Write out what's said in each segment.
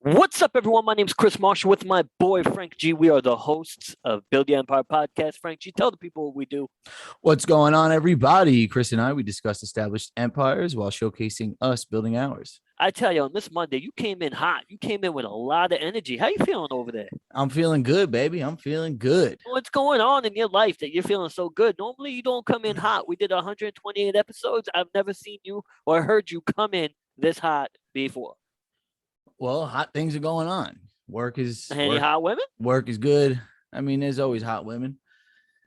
What's up, everyone? My name's Chris Marshall with my boy Frank G. We are the hosts of Build the Empire podcast. Frank G, tell the people what we do. What's going on, everybody? Chris and I, we discuss established empires while showcasing us building ours. I tell you, on this Monday, you came in hot. You came in with a lot of energy. How you feeling over there? I'm feeling good, baby. I'm feeling good. What's going on in your life that you're feeling so good? Normally, you don't come in hot. We did 128 episodes. I've never seen you or heard you come in this hot before. Well, hot things are going on. Any hot women? Work is good. I mean, there's always hot women.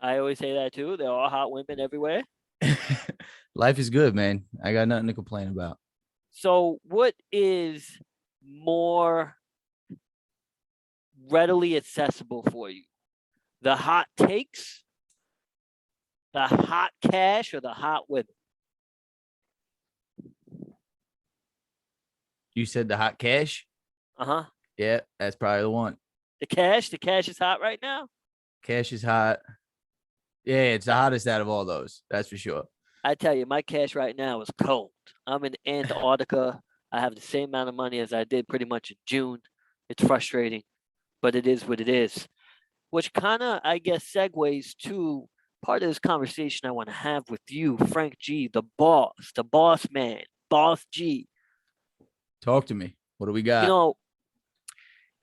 I always say that too. There are hot women everywhere. Life is good, man. I got nothing to complain about. So, what is more readily accessible for you? The hot takes, the hot cash, or the hot women? You said the hot cash? Uh-huh. Yeah, that's probably the one. The cash is hot right now. Cash is hot. Yeah, it's the hottest out of all those. That's for sure. I tell you, my cash right now is cold. I'm in Antarctica. I have the same amount of money as I did pretty much in June. It's frustrating, but it is what it is. Which kind of, I guess, segues to part of this conversation I want to have with you, Frank G, the boss man, Boss G. Talk to me. What do we got? You know,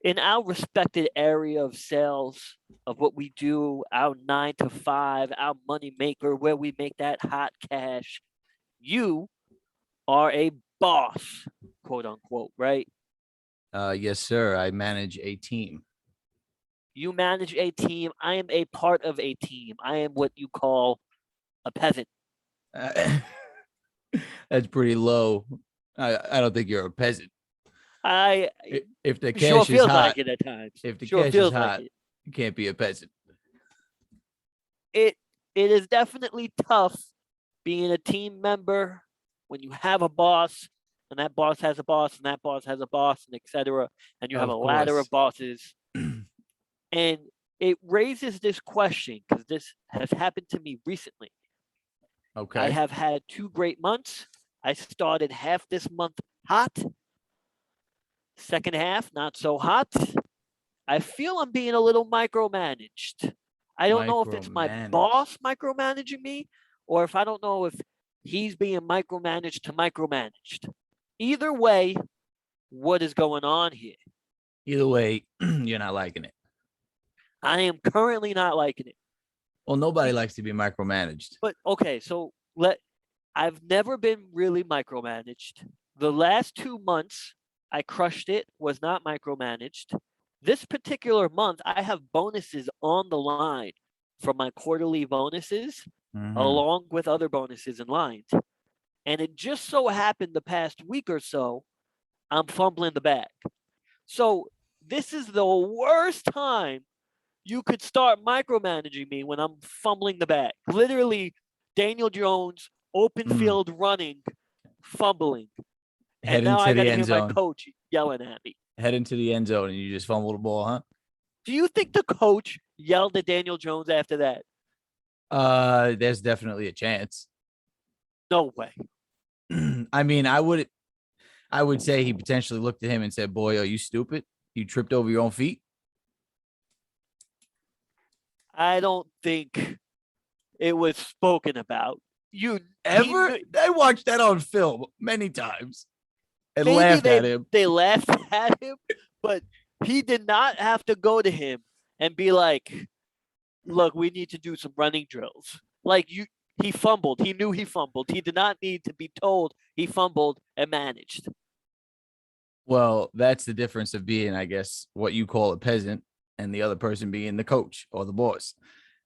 in our respected area of sales, of what we do, our 9 to 5, our money maker, where we make that hot cash, you are a boss, quote unquote, right? Yes, sir. I manage a team. You manage a team. I am a part of a team. I am what you call a peasant. That's pretty low. I don't think you're a peasant. If the cash sure is feels hot, like it at times. if the Sure cash feels is hot, like you can't be a peasant. it is definitely tough being a team member when you have a boss and that boss has a boss and that boss has a boss and etc. And you have Of a ladder course. of bosses. And it raises this question because this has happened to me recently. Okay. I have had 2 great months. I started half this month hot. Second half, not so hot. I feel I'm being a little micromanaged. I don't know if it's my Micromanaged. boss micromanaging me or if I don't know if he's being micromanaged to micromanaged. Either way, what is going on here? Either way, you're not liking it. I am currently not liking it. Well, nobody likes to be micromanaged. But okay, so I've never been really micromanaged. The last 2 months, I crushed it, was not micromanaged. This particular month, I have bonuses on the line from my quarterly bonuses, along with other bonuses in line. And it just so happened the past week or so, I'm fumbling the bag. So this is the worst time you could start micromanaging me when I'm fumbling the bag. Literally, Daniel Jones, open field running, fumbling. Head And now into I got the to end hear my zone. coach yelling at me. Head into the end zone and you just fumble the ball, huh? Do you think the coach yelled at Daniel Jones after that? There's definitely a chance. No way. I mean, I would say he potentially looked at him and said, "Boy, are you stupid? You tripped over your own feet." I don't think it was spoken about. I watched that on film many times and maybe laughed at him. They laughed at him, but he did not have to go to him and be like, "Look, we need to do some running drills." Like he fumbled. He knew he fumbled. He did not need to be told he fumbled and managed. Well, that's the difference of being, I guess, what you call a peasant and the other person being the coach or the boss.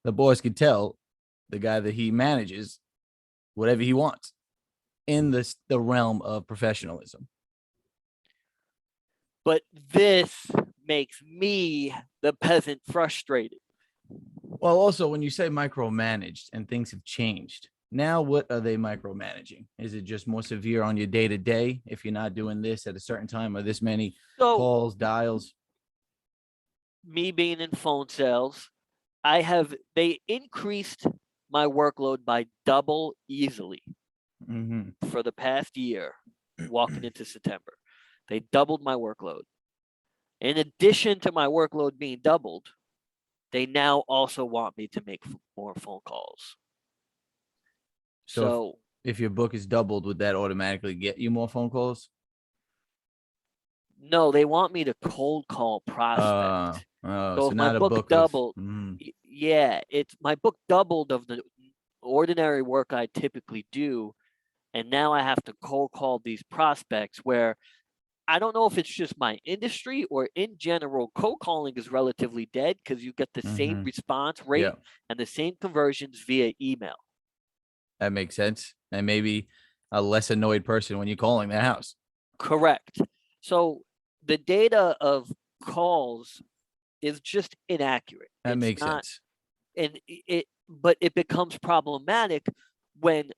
The boss can tell the guy that he manages whatever he wants in the realm of professionalism. But this makes me, the peasant, frustrated. Well, also, when you say micromanaged and things have changed, now what are they micromanaging? Is it just more severe on your day to day if you're not doing this at a certain time or this many calls, dials? Me being in phone sales, they increased my workload by double easily for the past year, walking into September. They doubled my workload. In addition to my workload being doubled, they now also want me to make more phone calls. So So if your book is doubled, would that automatically get you more phone calls? no, they want me to cold call prospect. So So if my not a book book of. doubled, yeah, it's my book doubled of the ordinary work I typically do, and now I have to cold call these prospects where I don't know if it's just my industry or in general, cold calling is relatively dead because you get the same response Yeah, rate and the same conversions via email. that makes sense. And maybe a less annoyed person when you're calling their house. Correct. So the data of calls is just inaccurate. That It's makes not, sense. and but it becomes problematic when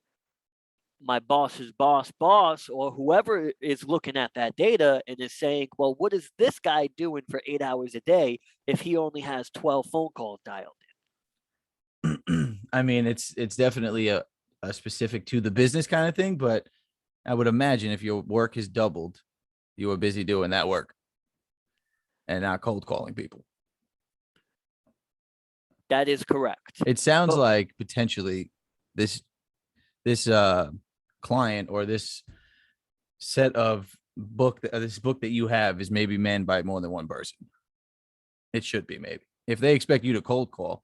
my boss's boss or whoever is looking at that data and is saying, well, what is this guy doing for 8 hours a day if he only has 12 phone calls dialed in? I mean, it's definitely a specific to the business kind of thing, but I would imagine if your work is doubled, you were busy doing that work and not cold calling people. That is correct. It sounds But like potentially this client or this set of this book that you have is maybe manned by more than one person. It should be, maybe. If they expect you to cold call,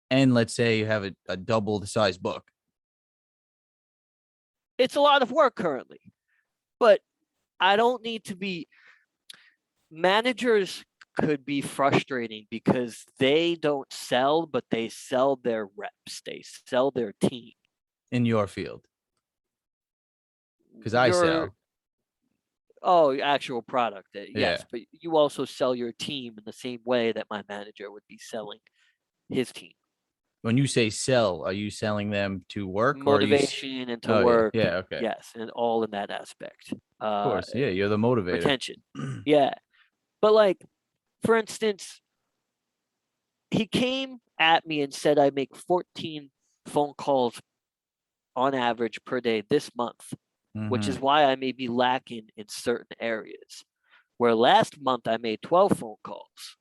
and let's say you have a double the size book. it's a lot of work currently. But I don't need to be managers could be frustrating because they don't sell, but they sell their reps. They sell their team. In your field, because I Your sell. actual product. Yeah. Yes, but you also sell your team in the same way that my manager would be selling his team. When you say sell, are you selling them to work or are you? Motivation and to Oh yeah, work. yeah, okay, of Yes, and all in that aspect. course, yeah. You're the motivator. Retention. Yeah. But like, for instance, he came at me and said I make 14 phone calls on average per day this month, which is why I may be lacking in certain areas. Where last month I made 12 phone calls,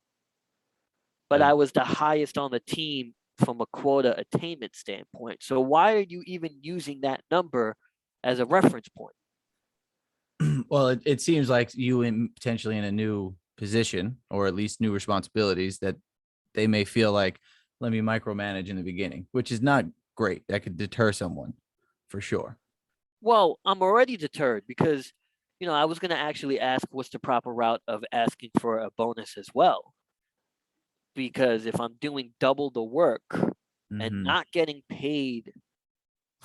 but I was the highest on the team from a quota attainment standpoint. So why are you even using that number as a reference point? Well, it seems like you in potentially in a new position or at least new responsibilities that they may feel like, let me micromanage in the beginning, which is not great. That could deter someone for sure. Well, I'm already deterred because, I was going to actually ask what's the proper route of asking for a bonus as well. Because if I'm doing double the work and not getting paid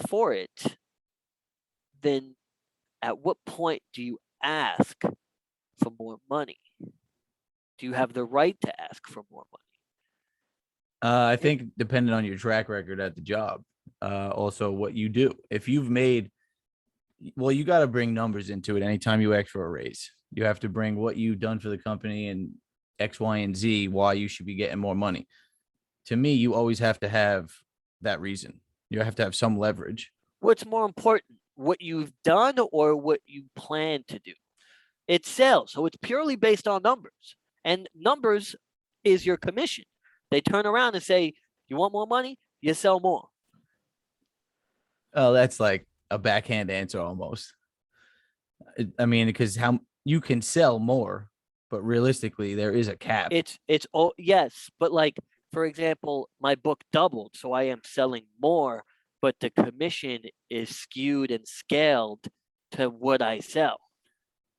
for it, then at what point do you ask for more money? Do you have the right to ask for more money? I think depending on your track record at the job, also what you do. If you've made, well, you got to bring numbers into it anytime you ask for a raise. You have to bring what you've done for the company and X, Y, and Z, why you should be getting more money. To me, you always have to have that reason. You have to have some leverage. What's more important, what you've done or what you plan to do? It's sales, so it's purely based on numbers. And numbers is your commission. They turn around and say, you want more money? You sell more. Oh, that's like a backhand answer almost. I mean, because how you can sell more, but realistically, there is a cap. It's oh yes, but like for example, my book doubled, so I am selling more, but the commission is skewed and scaled to what I sell.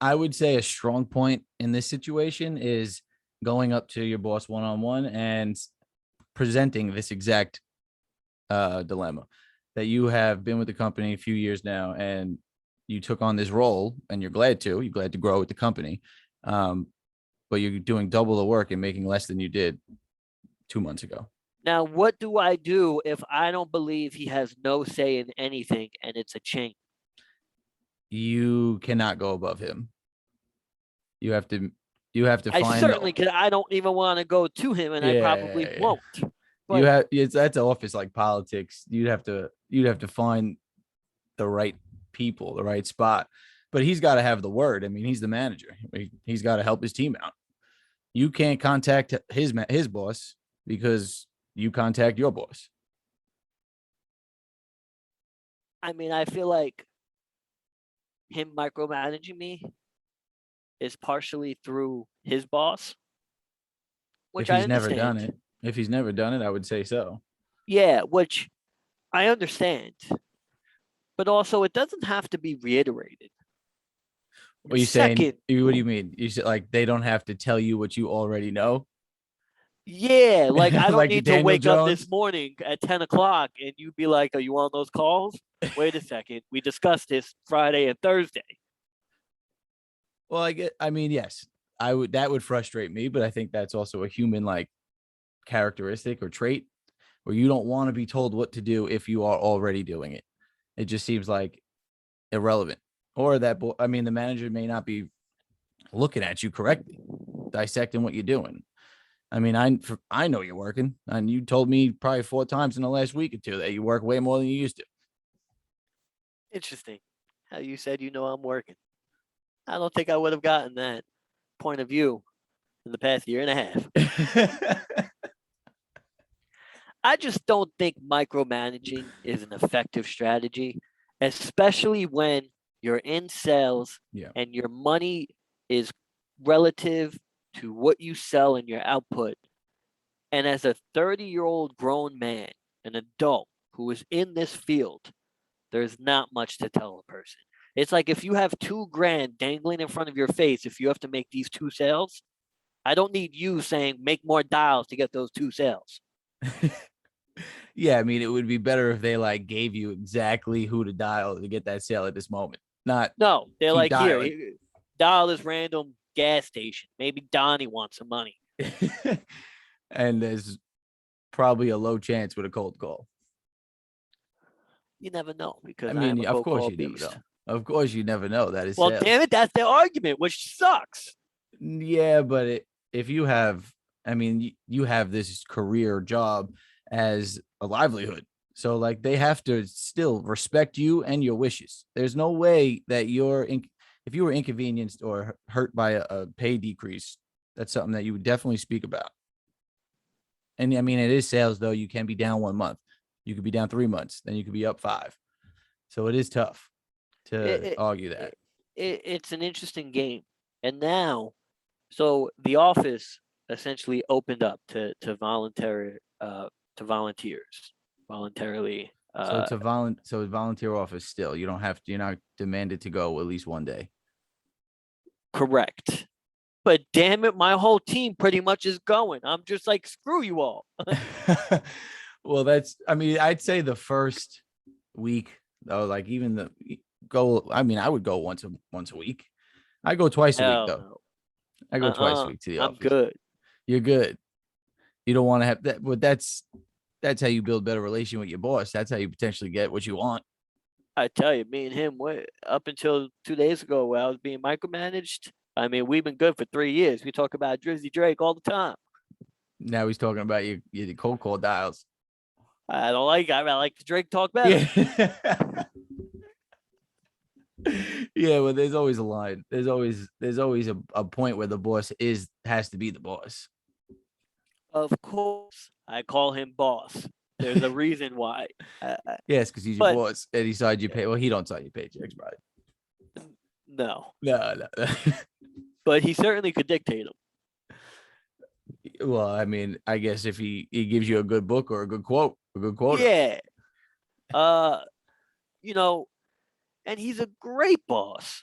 I would say a strong point in this situation is going up to your boss one on one and presenting this exact dilemma that you have been with the company a few years now and you took on this role and you're glad to grow with the company. But you're doing double the work and making less than you did 2 months ago. Now, what do I do if I don't believe he has no say in anything and it's a chain? You cannot go above him. You have to I find certainly could. I don't even want to go to him, and I probably yeah. won't. You But have that's office like politics. You'd have to find the right people, the right spot. But he's got to have the word. I mean, he's the manager. He's got to help his team out. You can't contact his boss because you contact your boss. I mean, I feel like him micromanaging me is partially through his boss, If which I he's never done understand. it, if he's never done it, I would say so. Yeah, which I understand. But also, it doesn't have to be reiterated. What are And you saying? second, What do you mean? You said like they don't have to tell you what you already know, yeah, like I don't like need to Daniel wake up this Jones. morning at 10 o'clock and you'd be like, are you on those calls? Wait a second. We discussed this Friday and Thursday. Well, I get. I mean, yes, I would. That would frustrate me, but I think that's also a human like characteristic or trait where you don't want to be told what to do if you are already doing it. It just seems like irrelevant. Or that, I mean, the manager may not be looking at you correctly, dissecting what you're doing. I mean, I know you're working, and you told me probably 4 times in the last week or two that you work way more than you used Interesting how you said you know I'm working. I don't think I would have gotten that point of view in the past year and a half. to. I just don't think micromanaging is an effective strategy, especially when you're in sales Yeah. and your money is relative to what you sell and your output. And as a 30-year-old grown man, an adult who is in this field, there's not much to tell a person. It's like if you have 2 grand dangling in front of your face, if you have to make these 2 sales, I don't need you saying make more dials to get those 2 sales. Yeah, I mean, it would be better if they like gave you exactly who to dial to get that sale at this moment, not No, they're keep like, dialing. dial this random gas station. Maybe Donnie wants some money. And there's probably a low chance with a cold call. You never know I because I am mean, a of cold course call you never beast. know. Of course you never know. That is Well, sales. damn it, that's their argument, which sucks. Yeah, but if you have, I mean, you have this career job as a livelihood. So like they have to still respect you and your wishes. There's no way that if you were inconvenienced or hurt by a pay decrease, that's something that you would definitely speak about. And I mean, it is sales though. You can be down 1 month, you could be down 3 months, then you could be up 5. So it is tough It, to it, argue that. it, it's an interesting game. And now, so the office essentially opened up to voluntary to volunteers voluntarily. So it's a volunteer office still. You don't have to, you're not demanded to go at least one day. Correct. But damn it, my whole team pretty much is going. I'm just like, screw you all. Well, I mean, I'd say the first week, though, like even I mean, I would go once a week. I go twice a week Hell though. no. I go twice a week to the I'm office. good. You're good. You don't want to have that, but that's how you build better relation with your boss. That's how you potentially get what you want. I tell you, me and him, up until 2 days ago, where I was being micromanaged. I mean, we've been good for 3 years. We talk about Drizzy Drake all the time. Now he's talking about your cold call dials. I don't like. I like the Drake talk better. Yeah. Yeah, well, there's always a line. There's always a point where the boss has to be the boss. Of course, I call him boss. There's a reason why. Yes, because he's your But boss and he signed your pay. Well, he don't sign your paychecks, right? no, No, no. but he certainly could dictate them. Well, I mean, I guess if he gives you a good book or a good quote, a good quota. Yeah. Uh, you know, and he's a great boss.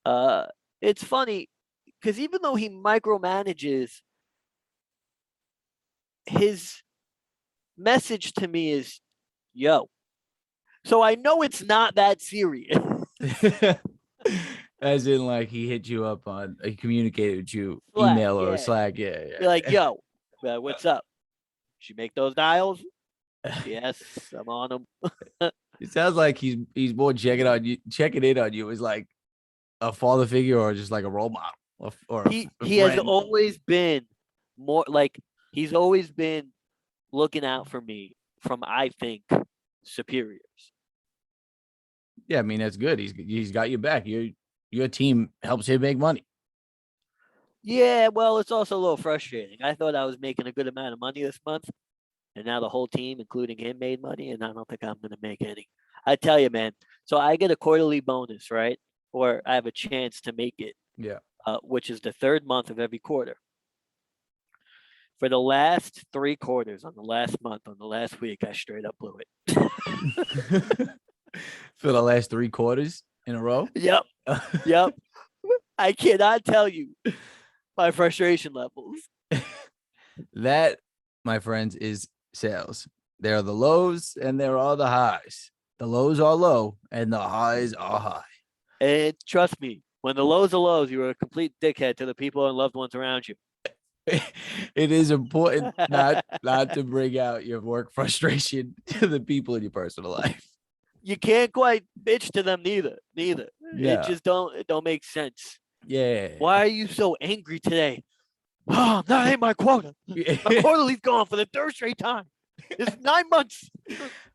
Uh, it's funny because even though he micromanages, his message to me is, "Yo." So I know it's not that serious. As in, like he hit you up he communicated with you, Slack, email or yeah. Slack. Yeah, Be like, yeah. "Yo, what's up? Should make those dials?" Yes, I'm on them. It sounds like he's more checking in on you as like a father figure or just like a role model or a He has friend. always been more like he's always been looking out for me from I think superiors. Yeah, I mean that's good. He's got your back. Your team helps him make money. Yeah, well, it's also a little frustrating. I thought I was making a good amount of money this month, and now the whole team, including him, made money, and I don't think I'm going to make any. I tell you, man. So I get a quarterly bonus, right? Or I have a chance to make it, Yeah. which is the third month of every quarter. For the last 3 quarters, on the last month, on the last week, I straight up blew it. For the last 3 quarters in a row. Yep, yep. I cannot tell you my frustration levels. That, my friends, is sales. There are the lows and there are the highs. The lows are low and the highs are high. And trust me, when the lows are lows, you are a complete dickhead to the people and loved ones around you. It is important not to bring out your work frustration to the people in your personal life. You can't quite bitch to them neither. It Yeah. just don't make sense. Yeah. Why are you so angry today? Oh, that ain't my quota. My quarterly's gone for the third straight time. It's 9 months.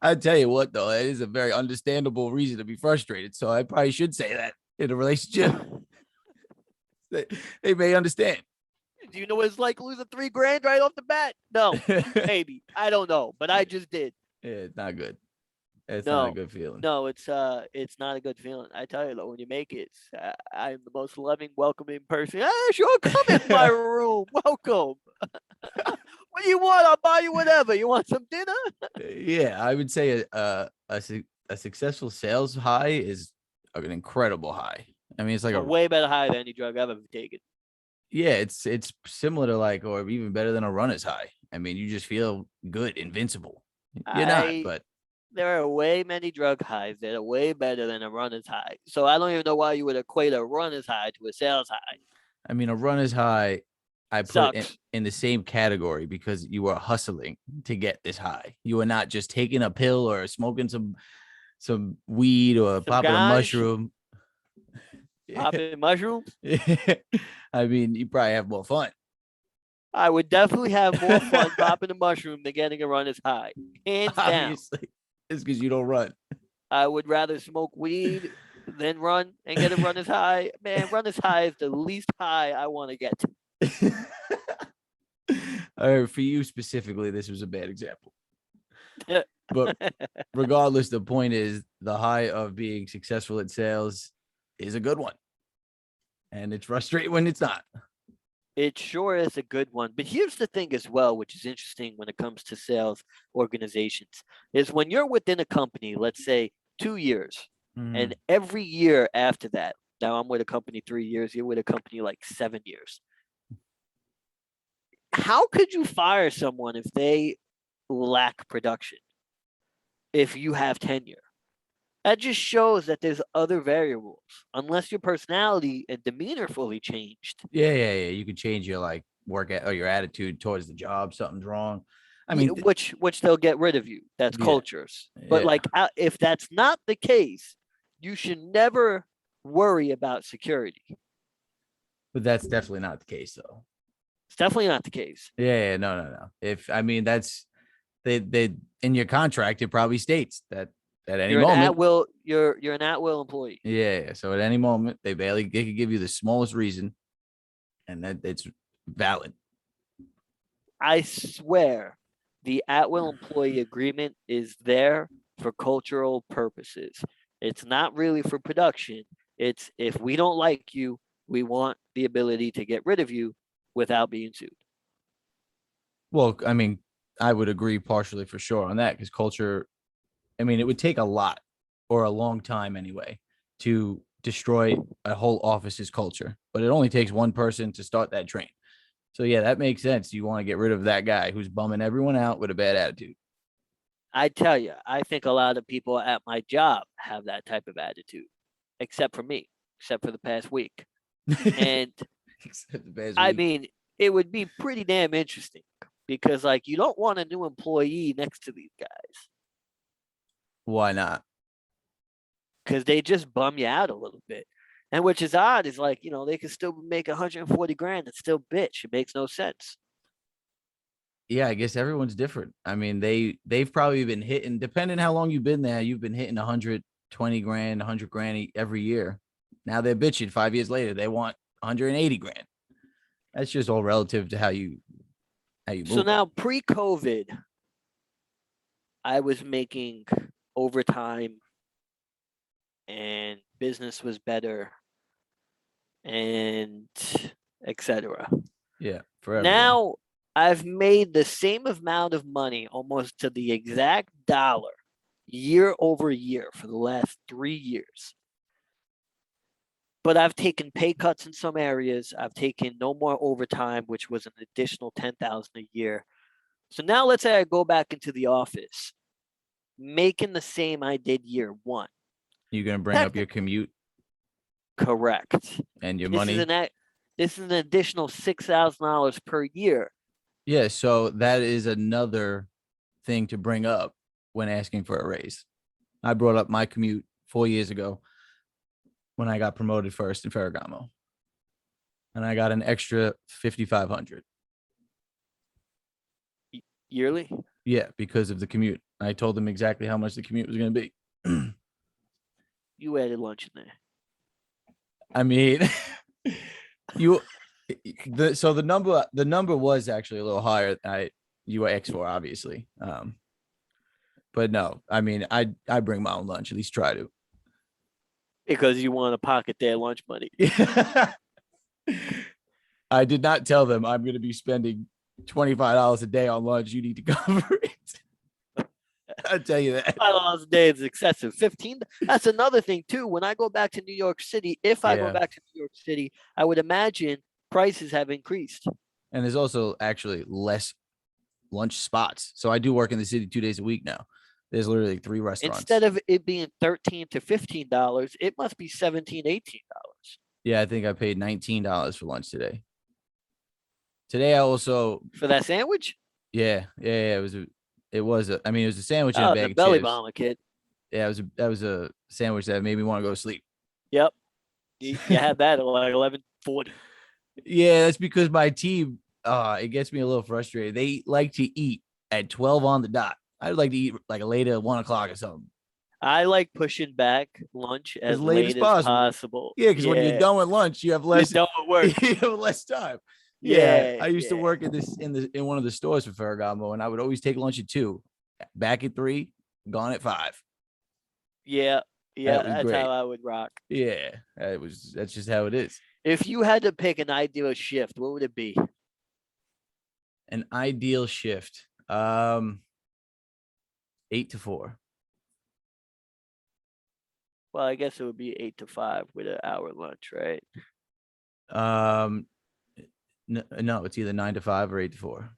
I tell you what, though, it is a very understandable reason to be frustrated. So I probably should say that in a relationship. They may understand. Do you know what it's like losing $3,000 right off the bat? No, maybe. I don't know, but I just did. Yeah, it's not good. It's not a No, good feeling. no, it's not a good feeling. I tell you though, when you make it, I'm the most loving, welcoming person. Sure, come in my room. Welcome. What do you want? I'll buy you whatever. You want some dinner? Yeah, I would say a successful sales high is an incredible high. I mean, it's like A way better high than any drug I've ever taken. yeah, it's similar to like, or even better than a runner's high. I mean, you just feel good, invincible. You're not, I but There are way many drug highs that are way better than a runner's high. So I don't even know why you would equate a runner's high to a sales high. I mean, a runner's high, I put it Sucks. in the same category because you are hustling to get this high. You are not just taking a pill or smoking some weed or Some popping a ganj, mushroom. popping mushrooms. I mean, you probably have more fun. I would definitely have more fun popping a mushroom than getting a runner's high. Hands down. Obviously, it's because you don't run. I would rather smoke weed than run and get a runner's high. Man, runner's high is the least high I want to get. For you specifically, this was a bad example. But regardless, the point is the high of being successful at sales is a good one. And it's frustrating when it's not. It sure is a good one. But here's the thing as well, which is interesting when it comes to sales organizations, is when you're within a company, let's say 2 years, and every year after that, now I'm with a company 3 years, you're with a company like 7 years. How could you fire someone if they lack production? If you have tenure? That just shows that there's other variables, unless your personality and demeanor fully changed. Yeah. You could change your like or your attitude towards the job. Something's wrong. I Yeah, mean, which they'll get rid of you. That's yeah, cultures. But yeah. like, if that's not the case, you should never worry about security. But that's definitely not the case, though. It's definitely not the case. Yeah, no. If I mean that's they in your contract, it probably states that at any You're an moment. at will. You're an at will employee. Yeah. So at any moment, they could give you the smallest reason, and that it's valid. I swear, the at will employee agreement is there for cultural purposes. It's not really for production. It's if we don't like you, we want the ability to get rid of you without being sued. Well, I mean, I would agree partially for sure on that because culture. I mean, it would take a lot or a long time anyway to destroy a whole office's culture, but it only takes one person to start that train. So yeah, that makes sense. You want to get rid of that guy who's bumming everyone out with a bad attitude. I tell you, I think a lot of people at my job have that type of attitude, except for me, except for the past week. And Except the past I week. mean, it would be pretty damn interesting because, like, you don't want a new employee next to these guys Why not? because they just bum you out a little bit. And which is odd is like, they could still make 140 grand and still bitch. It makes no sense. Yeah, I guess everyone's different. I mean, they've probably been hitting, depending how long you've been there, you've been hitting 120 grand, 100 grand every year. Now they're bitching 5 years later. They want 180 grand. That's just all relative to how you So move it. now pre-COVID, I was making overtime and business was better and etc. Yeah, for everyone. Now I've made the same amount of money almost to the exact dollar year over year for the last 3 years. But I've taken pay cuts in some areas. I've taken no more overtime, which was an additional 10,000 a year. So now let's say I go back into the office, making the same I did year one. You're gonna bring up your commute Correct. and your This is money. an additional $6,000 per year. Yeah, so that is another thing to bring up when asking for a raise. I brought up my commute 4 years ago when I got promoted first in Ferragamo, and I got an extra 5,500. Yearly? Yeah, because of the commute. I told them exactly how much the commute was going to be. You added lunch in there. I mean, you the number was actually a little higher. You were X for obviously. But no, I mean, I bring my own lunch, at least try to. Because you want to pocket their lunch money. I did not tell them I'm going to be spending $25 a day on lunch. You need to cover it. I'll tell you that. $5 a day is excessive. 15. That's another thing too. When I go back to New York City, if I go Yeah. back to New York City, I would imagine prices have increased. And there's also actually less lunch spots. So I do work in the city 2 days a week now. There's literally 3 restaurants. Instead of it being $13 to $15, it must be $17, $18. Yeah, I think I paid $19 for lunch today. Today I also For that sandwich? yeah. It was I mean, it was a sandwich and a Oh, bag the of belly chips. bomber, kid. Yeah, that was a sandwich that made me want to go to sleep. Yep. You had that at like 11:40. Yeah, that's because my team, it gets me a little frustrated. They like to eat at 12 on the dot. I'd like to eat like later at 1 o'clock or something. I like pushing back lunch as late as late as possible. possible. Yeah, because when you're done with lunch, you have less. You're done with work. You have less time. Yeah, I used to yeah. work in one of the stores for Ferragamo, and I would always take lunch at 2, back at 3, gone at 5. Yeah, That was that's great. how I would rock. Yeah, that's just how it is. If you had to pick an ideal shift, what would it be? An ideal shift. 8 to 4. Well, I guess it would be 8 to 5 with an hour lunch, right? No, it's either 9 to 5 or 8 to 4.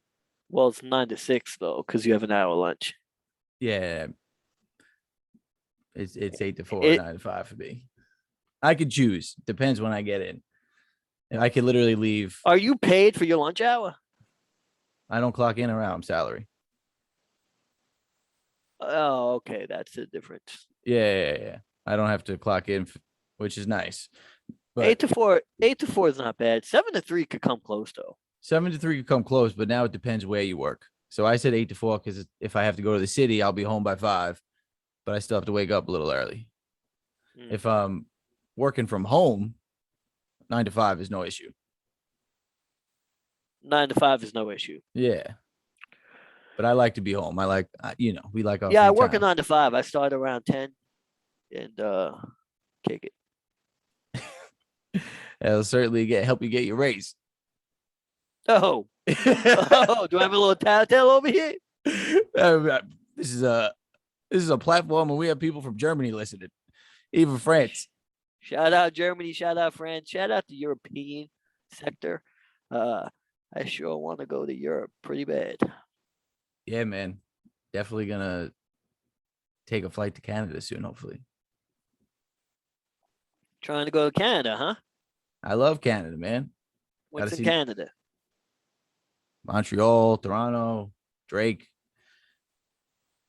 Well, it's 9 to 6 though, because you have an hour lunch. Yeah, it's 8 to 4, It 9 to 5 for me. I could choose. Depends when I get in. And I could literally leave. Are you paid for your lunch hour? I don't clock in or out. I'm salary. Oh, okay, that's the difference. Yeah. I don't have to clock in, which is nice. But 8 to 4 is not bad. 7 to 3 could come close though. 7 to 3 could come close, but now it depends where you work. So I said 8 to 4 because if I have to go to the city, I'll be home by 5, but I still have to wake up a little early. If I'm working from home, 9 to 5 is no issue. 9 to 5 is no issue. Yeah. But I like to be home. I like, we like our I free work a time. 9 to 5. I start around 10 and kick it. It'll certainly help you get your raise. Oh, do I have a little tattletale over here? This is a platform where we have people from Germany listening, even France. Shout out Germany, shout out France, shout out the European sector. I sure want to go to Europe pretty bad. Yeah, man. Definitely gonna take a flight to Canada soon, hopefully. Trying to go to Canada, huh? I love Canada, man. What's in Canada? Montreal, Toronto, Drake.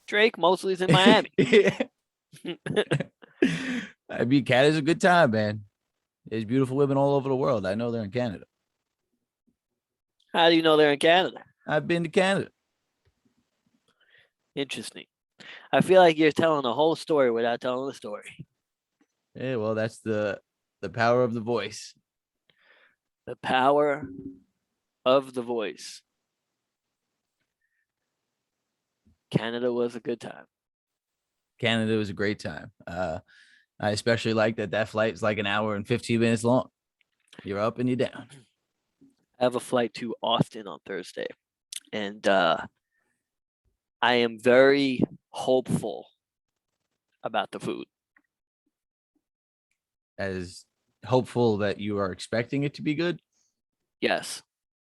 Drake mostly is in Miami. I mean, Canada's a good time, man. There's beautiful women all over the world. I know they're in Canada. How do you know they're in Canada? I've been to Canada. Interesting. I feel like you're telling the whole story without telling the story. Yeah, well, that's the power of the voice. The power of The Voice, Canada was a good time. Canada was a great time. I especially like that flight is like an hour and 15 minutes long. You're up and you're down. I have a flight to Austin on Thursday, and I am very hopeful about the food. As hopeful that you are expecting it to be good. Yes,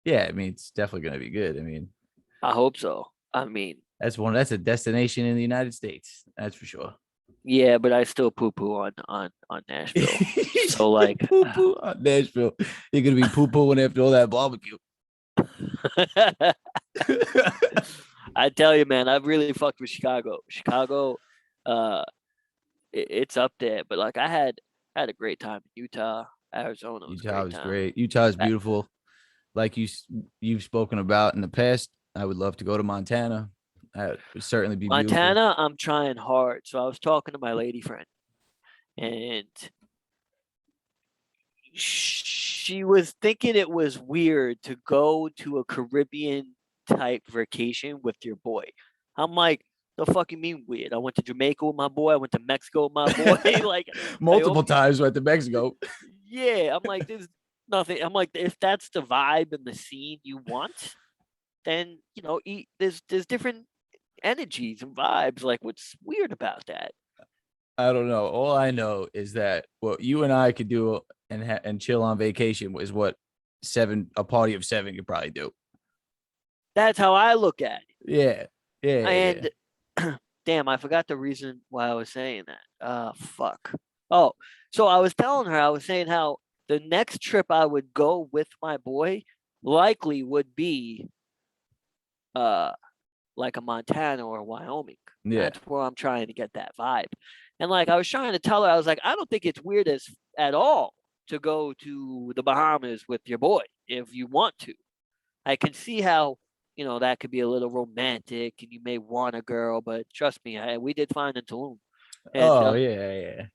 Yeah, I mean, it's definitely going to be good. I mean, I hope so. I mean, that's a destination in the United States. That's for sure. yeah, but I still poo poo on Nashville. So like, poo poo on Nashville. You're going to be poo pooing after all that barbecue. I tell you, man, I've really fucked with Chicago. Chicago, uh, it's up there. But like, I had a great time in Utah. Arizona was a Utah great is time. great. Utah is Uh, beautiful. Like you've spoken about in the past, I would love to go to Montana. That would certainly be beautiful. Montana, I'm trying hard. So I was talking to my lady friend, and she was thinking it was weird to go to a Caribbean type vacation with your boy. I'm like, the fuck you mean weird? I went to Jamaica with my boy. I went to Mexico with my boy. Like, I hope Multiple times went to Mexico. yeah. I'm like, there's nothing. I'm like, if that's the vibe and the scene you want, then there's different energies and vibes. Like, what's weird about that? I don't know. All I know is that what you and I could do and chill on vacation was what a party of seven could probably do. That's how I look at it. Yeah. Yeah. And damn, I forgot the reason why I was saying that. Fuck. Oh, so I was telling her, I was saying how the next trip I would go with my boy likely would be uh like a Montana or Wyoming. Yeah. That's where I'm trying to get that vibe. And like I was trying to tell her, I was like, I don't think it's weird at all to go to the Bahamas with your boy if you want to. I can see how that could be a little romantic, and you may want a girl, but trust me, we did fine in Tulum. And Oh, yeah.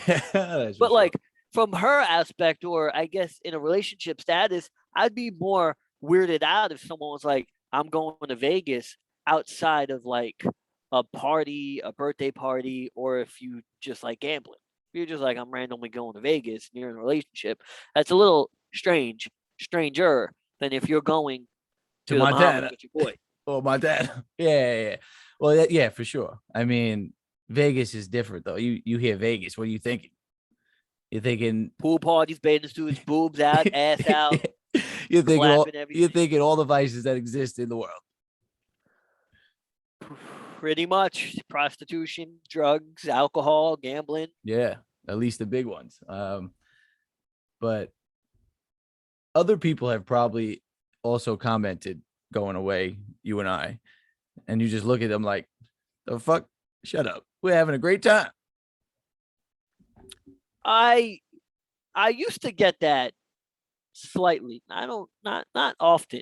That's for but sure. like from her aspect, or I guess in a relationship status, I'd be more weirded out if someone was like, "I'm going to Vegas," outside of like a party, a birthday party, or if you just like gambling. If you're just like, I'm randomly going to Vegas and you're in a relationship, that's a little stranger than if you're going To to the Bahamas Montana. with your boy. Oh, Montana. Yeah. Well, yeah, for sure. I mean, Vegas is different though. You hear Vegas, what are you thinking? You're thinking Pool parties, bathing suits, boobs out, ass out, clapping you're everything. thinking all the vices that exist in the world. Pretty much prostitution, drugs, alcohol, gambling. Yeah, at least the big ones. But other people have probably also commented going away, you and I, and you just look at them like, the fuck, shut up. We're having a great time. I I used to get that slightly. I don't not often,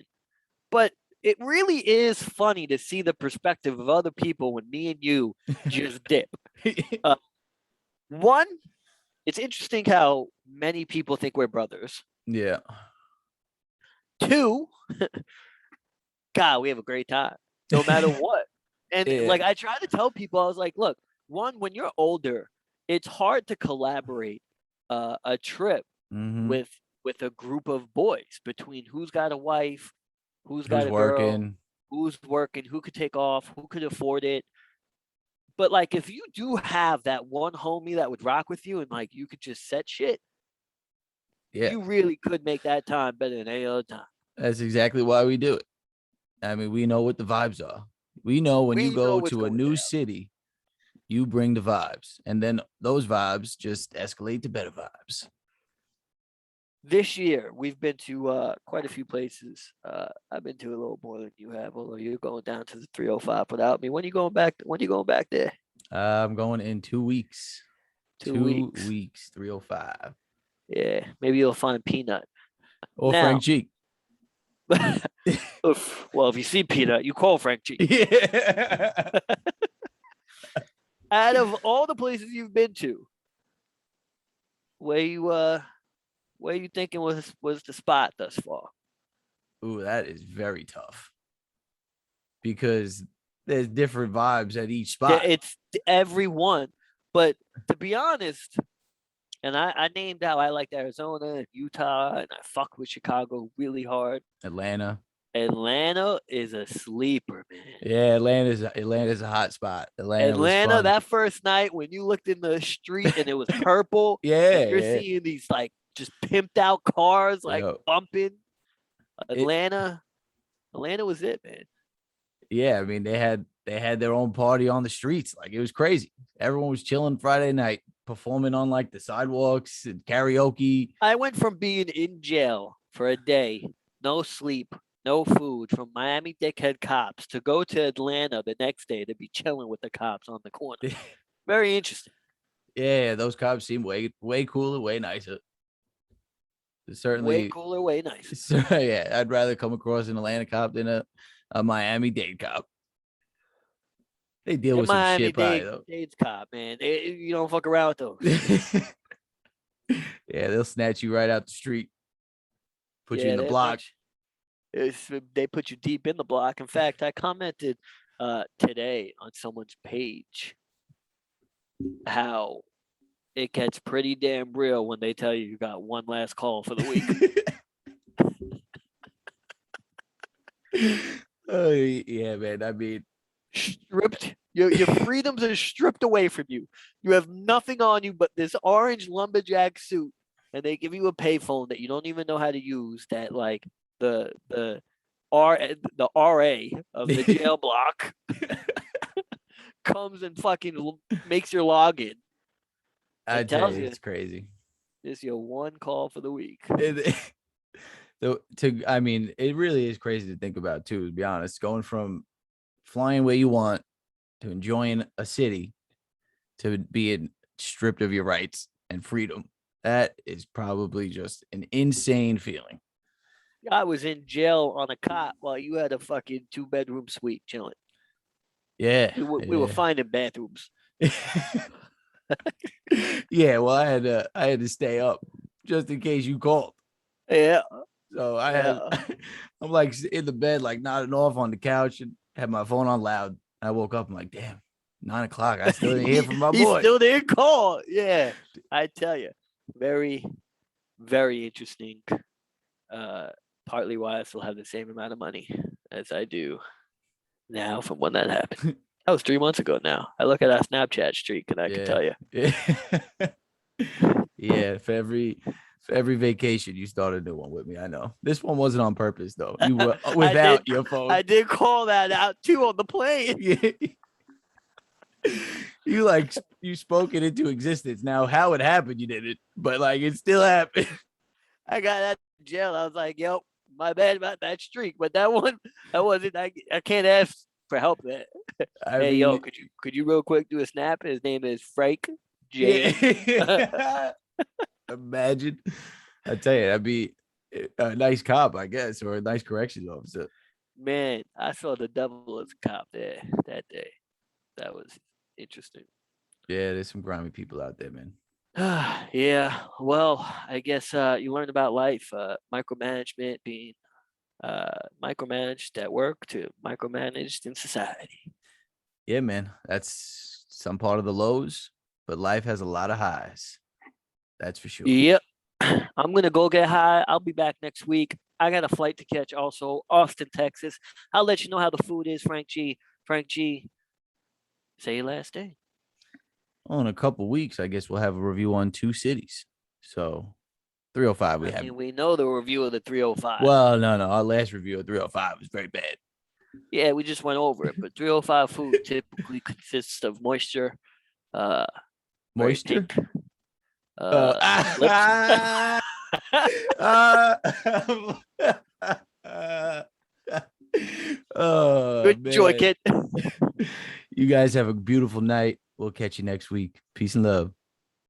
but it really is funny to see the perspective of other people when me and you just dip. Uh, one, it's interesting how many people think we're brothers. Yeah. Two, God, we have a great time no matter what. And Yeah. like I try to tell people, I was like, look, one, when you're older, it's hard to collaborate a trip Mm-hmm. with a group of boys between who's got a wife, who's Who's got a girl, working? who's working, who could take off, who could afford it. But like if you do have that one homie that would rock with you and like you could just set shit, Yeah. you really could make that time better than any other time. That's exactly why we do it. I mean, we know what the vibes are. We know when you We know go what's to a going new down. city, you bring the vibes, and then those vibes just escalate to better vibes. This year we've been to quite a few places. I've been to a little more than you have, although you're going down to the 305 without me. When you going back? When you going back there? I'm going in 2 weeks. 2 weeks. 2 weeks, 305. Yeah, maybe you'll find Peanut. Or Frank Now, Cheek. well, if you see Peanut, you call Frank G. Yeah. Out of all the places you've been to, where you thinking was the spot thus far? Ooh, that is very tough because there's different vibes at each spot. It's everyone. But to be honest, and I named out, I liked Arizona and Utah, and I fuck with Chicago really hard. Atlanta. Atlanta is a sleeper, man. Yeah, Atlanta's a hot spot. Atlanta was Atlanta, fun. that first night when you looked in the street and it was purple, Yeah, and you're yeah. seeing these like just pimped out cars like Yo, bumping. it, Atlanta was it, man. yeah, I mean they had their own party on the streets. Like it was crazy. Everyone was chilling Friday night, performing on like the sidewalks and karaoke. I went from being in jail for a day, no sleep, no food, from Miami dickhead cops to go to Atlanta the next day to be chilling with the cops on the corner. Very interesting. Yeah, those cops seem way cooler, way nicer. Way Certainly, cooler, way nicer. yeah, I'd rather come across an Atlanta cop than a Miami-Dade cop. They deal The with some shit probably Miami-Dade's cop, man. You don't fuck around with those. though. Yeah, they'll snatch you right out the street, put you in the block. They put you deep in the block. In fact, I commented today on someone's page how it gets pretty damn real when they tell you got one last call for the week. Oh yeah, man. I mean, Stripped. Your freedoms are stripped away from you. You have nothing on you but this orange lumberjack suit, and they give you a payphone that you don't even know how to use. That like the RA of the jail block comes and fucking makes your login. I It tell tells you, you it's crazy. this is your one call for the week. I mean, it really is crazy to think about too. To be honest, going from flying where you want to enjoying a city to being stripped of your rights and freedom. That is probably just an insane feeling. I was in jail on a cot while you had a fucking 2-bedroom suite chilling. Yeah, We were finding bathrooms. Yeah, well, I had to stay up just in case you called. Yeah. So Yeah. I'm like in the bed, like nodding off on the couch and had my phone on loud. I woke up, I'm like, damn, 9 o'clock. I still didn't hear from my He boy. still didn't call. Yeah. I tell you. Very, very interesting. Partly why I still have the same amount of money as I do now from when that happened. That was 3 months ago now. I look at our Snapchat streak and I can tell you. Yeah. Yeah, for every vacation you start a new one with me. I know. This one wasn't on purpose though. You were without your phone. I did call that out too on the plane. Yeah. You spoke it into existence. Now how it happened, you did it, but like it still happened. I got out of jail. I was like, yo, my bad about that streak. But that one, that wasn't I can't ask for help there. Hey, yo, could you real quick do a snap? His name is Frank J. Yeah. Imagine. I tell you, that'd be a nice cop, I guess, or a nice corrections officer. Man, I saw the devil as a cop there that day. That was interesting. Yeah, there's some grimy people out there, man. Yeah. Well, I guess you learned about life, micromanagement being micromanaged at work to micromanaged in society. Yeah, man. That's some part of the lows, but life has a lot of highs. That's for sure. Yep. I'm gonna go get high. I'll be back next week. I got a flight to catch also, Austin, Texas. I'll let you know how the food is, Frank G. Frank G. Say your last day. Well, in a couple weeks, I guess we'll have a review on 2 cities. So 305 I mean, we know the review of the 305. Well, no. Our last review of 305 was very bad. Yeah, we just went over it. But 305 food typically consists of moisture. Moisture? Pink, Good joy, kid. You guys have a beautiful night. We'll catch you next week. Peace and love.